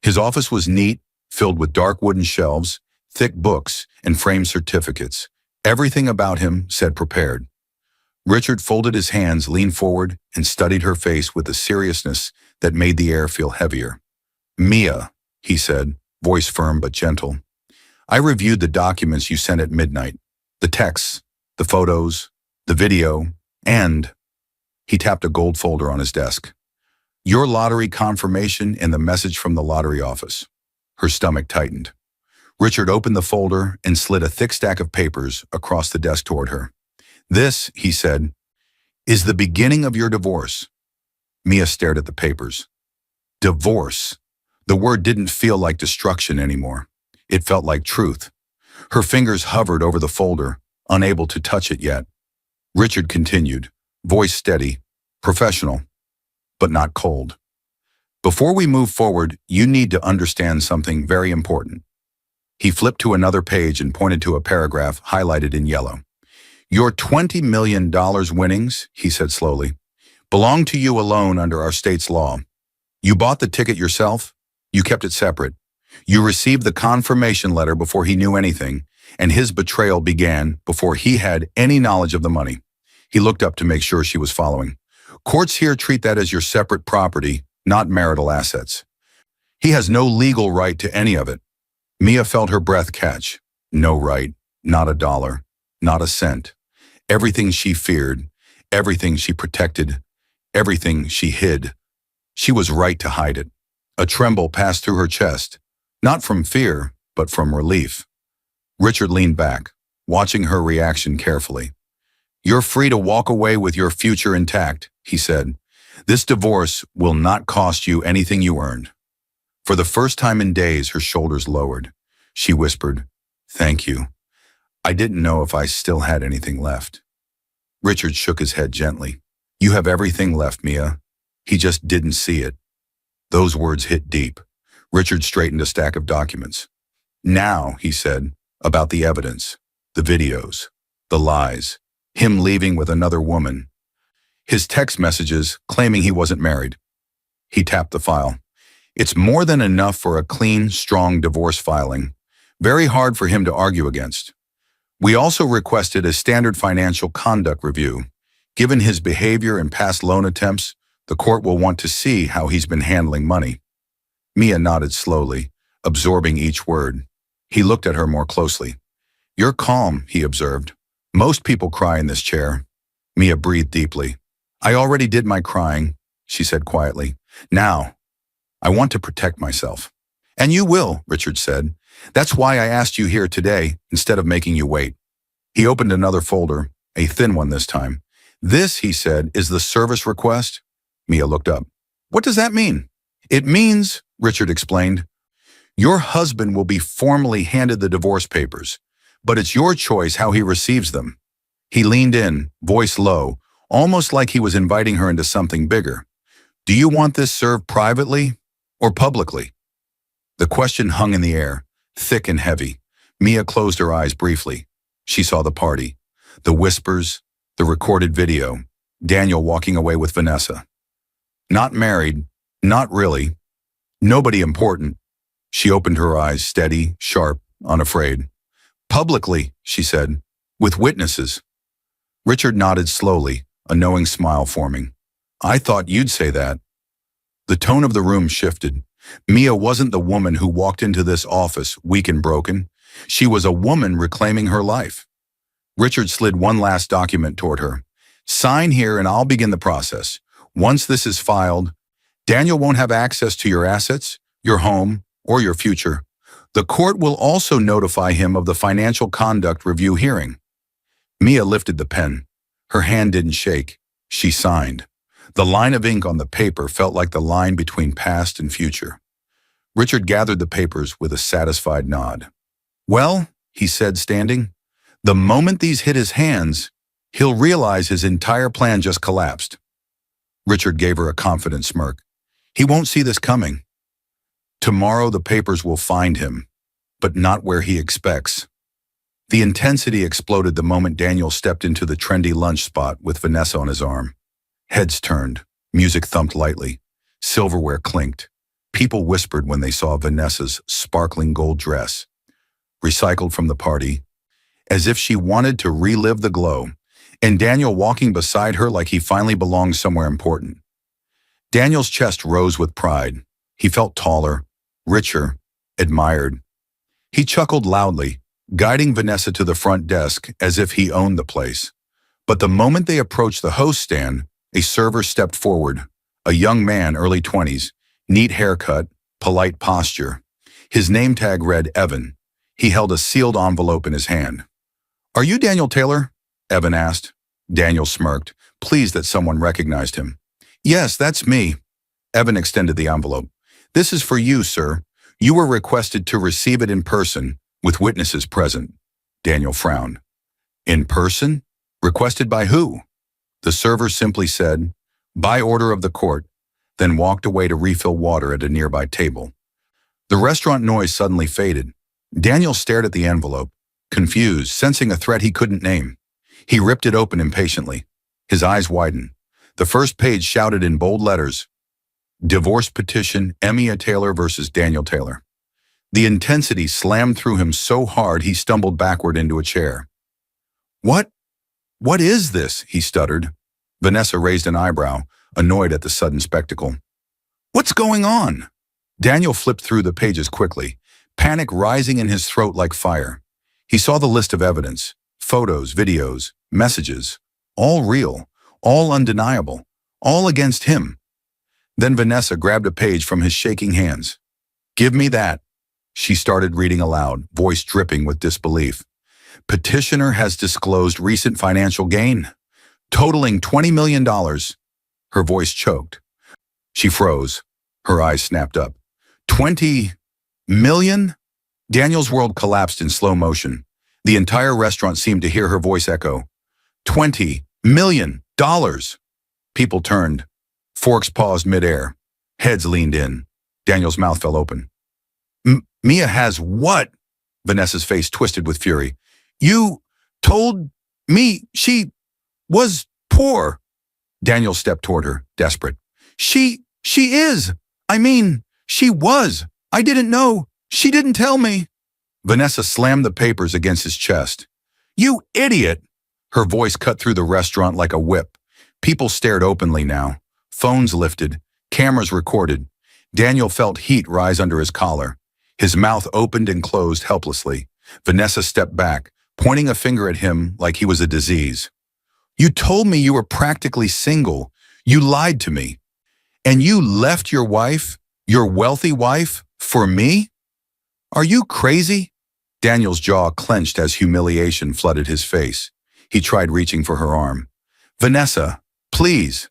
His office was neat, filled with dark wooden shelves, thick books, and framed certificates. Everything about him said prepared. Richard folded his hands, leaned forward, and studied her face with a seriousness that made the air feel heavier. "Mia," he said, voice firm but gentle, "I reviewed the documents you sent at midnight. The texts, the photos, the video, and—" he tapped a gold folder on his desk. "Your lottery confirmation and the message from the lottery office." Her stomach tightened. Richard opened the folder and slid a thick stack of papers across the desk toward her. "This," he said, "is the beginning of your divorce." Mia stared at the papers. Divorce. The word didn't feel like destruction anymore. It felt like truth. Her fingers hovered over the folder, unable to touch it yet. Richard continued, voice steady, professional, but not cold. "Before we move forward, you need to understand something very important." He flipped to another page and pointed to a paragraph highlighted in yellow. "Your $20 million winnings," he said slowly, "belong to you alone under our state's law. You bought the ticket yourself. You kept it separate. You received the confirmation letter before he knew anything, and his betrayal began before he had any knowledge of the money." He looked up to make sure she was following. "Courts here treat that as your separate property, not marital assets. He has no legal right to any of it." Mia felt her breath catch. No right, not a dollar, not a cent. Everything she feared, everything she protected, everything she hid. She was right to hide it. A tremble passed through her chest, not from fear, but from relief. Richard leaned back, watching her reaction carefully. "You're free to walk away with your future intact," he said. "This divorce will not cost you anything you earned." For the first time in days, her shoulders lowered. She whispered, "Thank you. I didn't know if I still had anything left." Richard shook his head gently. "You have everything left, Mia. He just didn't see it." Those words hit deep. Richard straightened a stack of documents. "Now," he said, "about the evidence, the videos, the lies, him leaving with another woman, his text messages claiming he wasn't married." He tapped the file. "It's more than enough for a clean, strong divorce filing. Very hard for him to argue against. We also requested a standard financial conduct review. Given his behavior and past loan attempts, the court will want to see how he's been handling money." Mia nodded slowly, absorbing each word. He looked at her more closely. "You're calm," he observed. "Most people cry in this chair." Mia breathed deeply. "I already did my crying," she said quietly. "Now, I want to protect myself." "And you will," Richard said. "That's why I asked you here today instead of making you wait." He opened another folder, a thin one this time. "This," he said, "is the service request." Mia looked up. "What does that mean?" "It means," Richard explained, "your husband will be formally handed the divorce papers, but it's your choice how he receives them." He leaned in, voice low, almost like he was inviting her into something bigger. "Do you want this served privately or publicly?" The question hung in the air, thick and heavy. Mia closed her eyes briefly. She saw the party, the whispers, the recorded video, Daniel walking away with Vanessa. Not married, not really, nobody important. She opened her eyes, steady, sharp, unafraid. "Publicly," she said, "with witnesses." Richard nodded slowly, a knowing smile forming. "I thought you'd say that." The tone of the room shifted. Mia wasn't the woman who walked into this office weak and broken. She was a woman reclaiming her life. Richard slid one last document toward her. "Sign here and I'll begin the process. Once this is filed, Daniel won't have access to your assets, your home, or your future. The court will also notify him of the financial conduct review hearing." Mia lifted the pen. Her hand didn't shake. She signed. The line of ink on the paper felt like the line between past and future. Richard gathered the papers with a satisfied nod. Well, he said, standing, the moment these hit his hands, he'll realize his entire plan just collapsed. Richard gave her a confident smirk. He won't see this coming. Tomorrow the papers will find him, but not where he expects. The intensity exploded the moment Daniel stepped into the trendy lunch spot with Vanessa on his arm. Heads turned, music thumped lightly, silverware clinked. People whispered when they saw Vanessa's sparkling gold dress, recycled from the party, as if she wanted to relive the glow, and Daniel walking beside her like he finally belonged somewhere important. Daniel's chest rose with pride. He felt taller, richer, admired. He chuckled loudly, guiding Vanessa to the front desk as if he owned the place. But the moment they approached the host stand, a server stepped forward, a young man, early 20s, neat haircut, polite posture. His name tag read Evan. He held a sealed envelope in his hand. "Are you Daniel Taylor?" Evan asked. Daniel smirked, pleased that someone recognized him. "Yes, that's me." Evan extended the envelope. "This is for you, sir. You were requested to receive it in person, with witnesses present." Daniel frowned. "In person? Requested by who?" The server simply said, "By order of the court," then walked away to refill water at a nearby table. The restaurant noise suddenly faded. Daniel stared at the envelope, confused, sensing a threat he couldn't name. He ripped it open impatiently. His eyes widened. The first page shouted in bold letters, "Divorce petition, Emia Taylor versus Daniel Taylor." The intensity slammed through him so hard he stumbled backward into a chair. What is this?" he stuttered. Vanessa raised an eyebrow, annoyed at the sudden spectacle. "What's going on?" Daniel flipped through the pages quickly, panic rising in his throat like fire. He saw the list of evidence, photos, videos, messages, all real, all undeniable, all against him. Then Vanessa grabbed a page from his shaking hands. "Give me that." She started reading aloud, voice dripping with disbelief. "Petitioner has disclosed recent financial gain, totaling $20 million. Her voice choked. She froze. Her eyes snapped up. 20 million? Daniel's world collapsed in slow motion. The entire restaurant seemed to hear her voice echo. $20 million. People turned. Forks paused midair. Heads leaned in. Daniel's mouth fell open. Mia has what? Vanessa's face twisted with fury. "You told me she was poor." Daniel stepped toward her, desperate. She is. I mean, she was. I didn't know. She didn't tell me." Vanessa slammed the papers against his chest. "You idiot!" Her voice cut through the restaurant like a whip. People stared openly now. Phones lifted. Cameras recorded. Daniel felt heat rise under his collar. His mouth opened and closed helplessly. Vanessa stepped back, pointing a finger at him like he was a disease. "You told me you were practically single. You lied to me. And you left your wife, your wealthy wife, for me? Are you crazy?" Daniel's jaw clenched as humiliation flooded his face. He tried reaching for her arm. "Vanessa, please."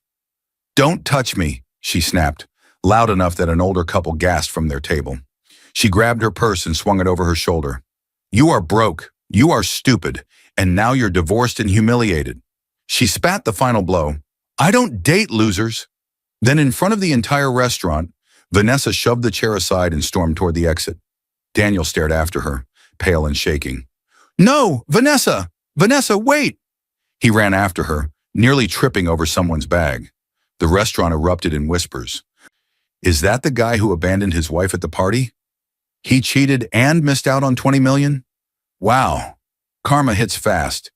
"Don't touch me," she snapped, loud enough that an older couple gasped from their table. She grabbed her purse and swung it over her shoulder. "You are broke, you are stupid, and now you're divorced and humiliated." She spat the final blow. "I don't date losers." Then in front of the entire restaurant, Vanessa shoved the chair aside and stormed toward the exit. Daniel stared after her, pale and shaking. "No, Vanessa! Vanessa, wait!" He ran after her, nearly tripping over someone's bag. The restaurant erupted in whispers. Is that the guy who abandoned his wife at the party? He cheated and missed out on 20 million? Wow, karma hits fast.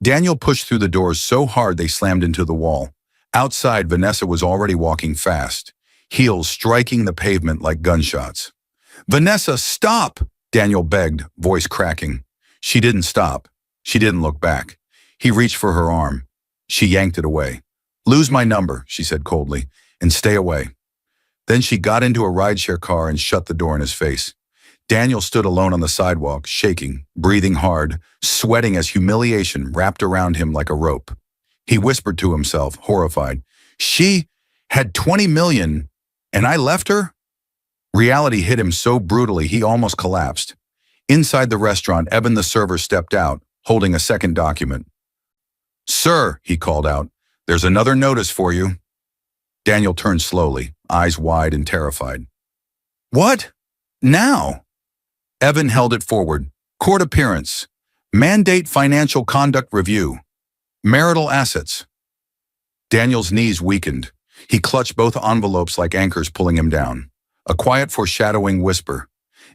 Daniel pushed through the doors so hard they slammed into the wall. Outside, Vanessa was already walking fast, heels striking the pavement like gunshots. "Vanessa, stop!" Daniel begged, voice cracking. She didn't stop. She didn't look back. He reached for her arm. She yanked it away. "Lose my number," she said coldly, "and stay away." Then she got into a rideshare car and shut the door in his face. Daniel stood alone on the sidewalk, shaking, breathing hard, sweating as humiliation wrapped around him like a rope. He whispered to himself, horrified, "She had 20 million, and I left her? Reality hit him so brutally he almost collapsed. Inside the restaurant, Evan the server stepped out, holding a second document. "Sir," he called out, "there's another notice for you." Daniel turned slowly, eyes wide and terrified. "What? Now?" Evan held it forward. "Court appearance. Mandate financial conduct review. Marital assets." Daniel's knees weakened. He clutched both envelopes like anchors pulling him down. A quiet foreshadowing whisper.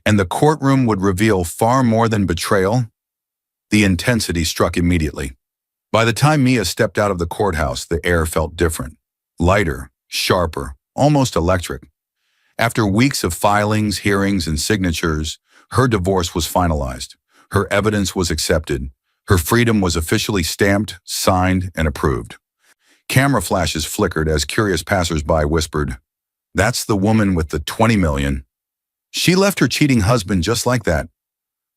And the courtroom would reveal far more than betrayal? The intensity struck immediately. By the time Mia stepped out of the courthouse, the air felt different. Lighter, sharper, almost electric. After weeks of filings, hearings, and signatures, her divorce was finalized. Her evidence was accepted. Her freedom was officially stamped, signed, and approved. Camera flashes flickered as curious passersby whispered, "That's the woman with the 20 million. She left her cheating husband just like that."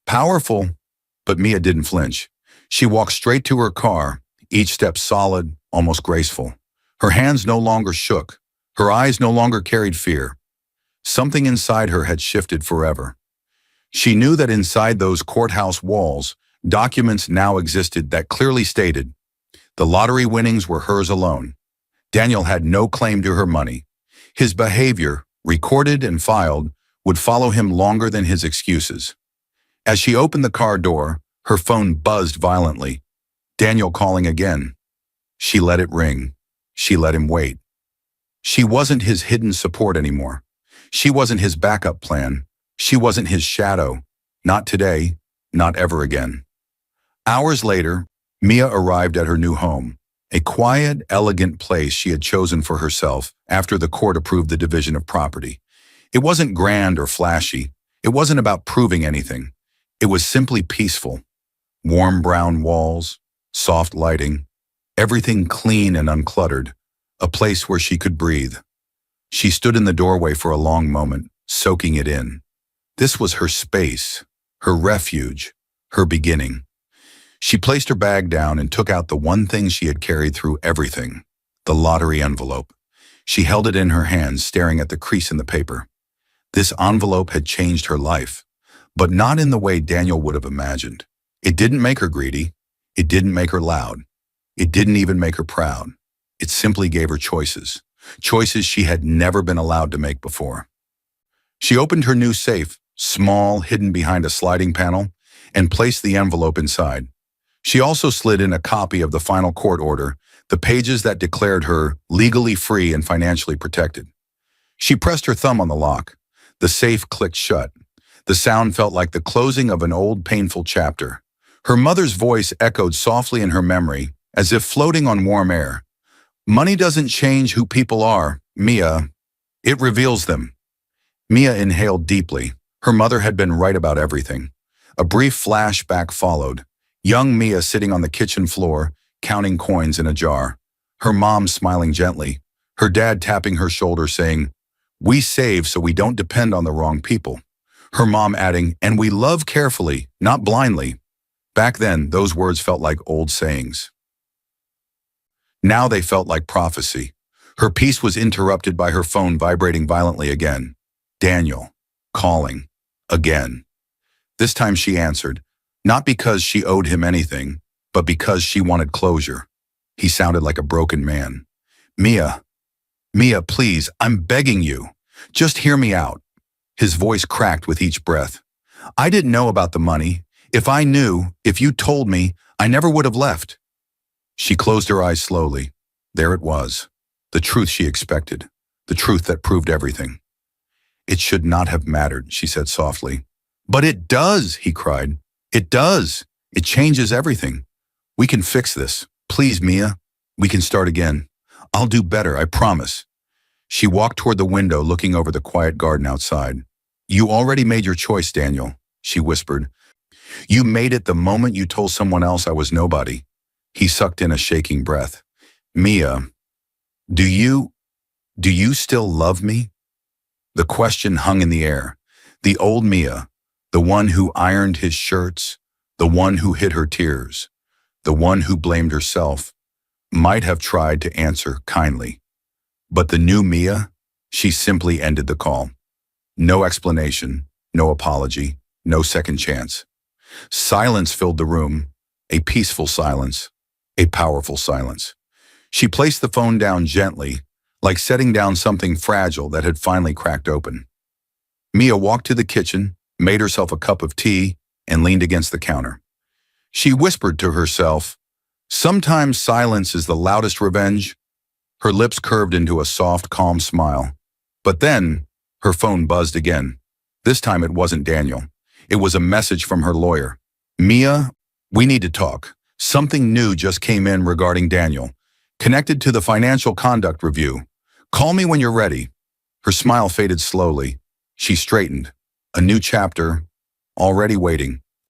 Powerful, but Mia didn't flinch. She walked straight to her car, each step solid, almost graceful. Her hands no longer shook. Her eyes no longer carried fear. Something inside her had shifted forever. She knew that inside those courthouse walls, documents now existed that clearly stated, the lottery winnings were hers alone. Daniel had no claim to her money. His behavior, recorded and filed, would follow him longer than his excuses. As she opened the car door, her phone buzzed violently. Daniel calling again. She let it ring. She let him wait. She wasn't his hidden support anymore. She wasn't his backup plan. She wasn't his shadow. Not today, not ever again. Hours later, Mia arrived at her new home, a quiet, elegant place she had chosen for herself after the court approved the division of property. It wasn't grand or flashy. It wasn't about proving anything. It was simply peaceful. Warm brown walls, soft lighting, everything clean and uncluttered, a place where she could breathe. She stood in the doorway for a long moment, soaking it in. This was her space, her refuge, her beginning. She placed her bag down and took out the one thing she had carried through everything, the lottery envelope. She held it in her hands, staring at the crease in the paper. This envelope had changed her life, but not in the way Daniel would have imagined. It didn't make her greedy. It didn't make her loud. It didn't even make her proud. It simply gave her choices, choices she had never been allowed to make before. She opened her new safe, small, hidden behind a sliding panel, and placed the envelope inside. She also slid in a copy of the final court order, the pages that declared her legally free and financially protected. She pressed her thumb on the lock. The safe clicked shut. The sound felt like the closing of an old, painful chapter. Her mother's voice echoed softly in her memory, as if floating on warm air. "Money doesn't change who people are, Mia. It reveals them." Mia inhaled deeply. Her mother had been right about everything. A brief flashback followed. Young Mia sitting on the kitchen floor, counting coins in a jar. Her mom smiling gently. Her dad tapping her shoulder saying, "We save so we don't depend on the wrong people." Her mom adding, "And we love carefully, not blindly." Back then, those words felt like old sayings. Now they felt like prophecy. Her peace was interrupted by her phone vibrating violently again. Daniel, calling, again. This time she answered, not because she owed him anything, but because she wanted closure. He sounded like a broken man. Mia, please, I'm begging you. Just hear me out." His voice cracked with each breath. "I didn't know about the money. If I knew, if you told me, I never would have left." She closed her eyes slowly. There it was. The truth she expected. The truth that proved everything. "It should not have mattered," she said softly. "But it does," he cried. "It does. It changes everything. We can fix this. Please, Mia. We can start again. I'll do better, I promise." She walked toward the window, looking over the quiet garden outside. "You already made your choice, Daniel," she whispered. "You made it the moment you told someone else I was nobody." He sucked in a shaking breath. "Mia, do you still love me?" The question hung in the air. The old Mia, the one who ironed his shirts, the one who hid her tears, the one who blamed herself, might have tried to answer kindly. But the new Mia, she simply ended the call. No explanation, no apology, no second chance. Silence filled the room, a peaceful silence, a powerful silence. She placed the phone down gently, like setting down something fragile that had finally cracked open. Mia walked to the kitchen, made herself a cup of tea, and leaned against the counter. She whispered to herself, "Sometimes silence is the loudest revenge." Her lips curved into a soft, calm smile. But then, her phone buzzed again. This time it wasn't Daniel. It was a message from her lawyer. "Mia, we need to talk. Something new just came in regarding Daniel, connected to the financial conduct review. Call me when you're ready." Her smile faded slowly. She straightened. A new chapter, already waiting.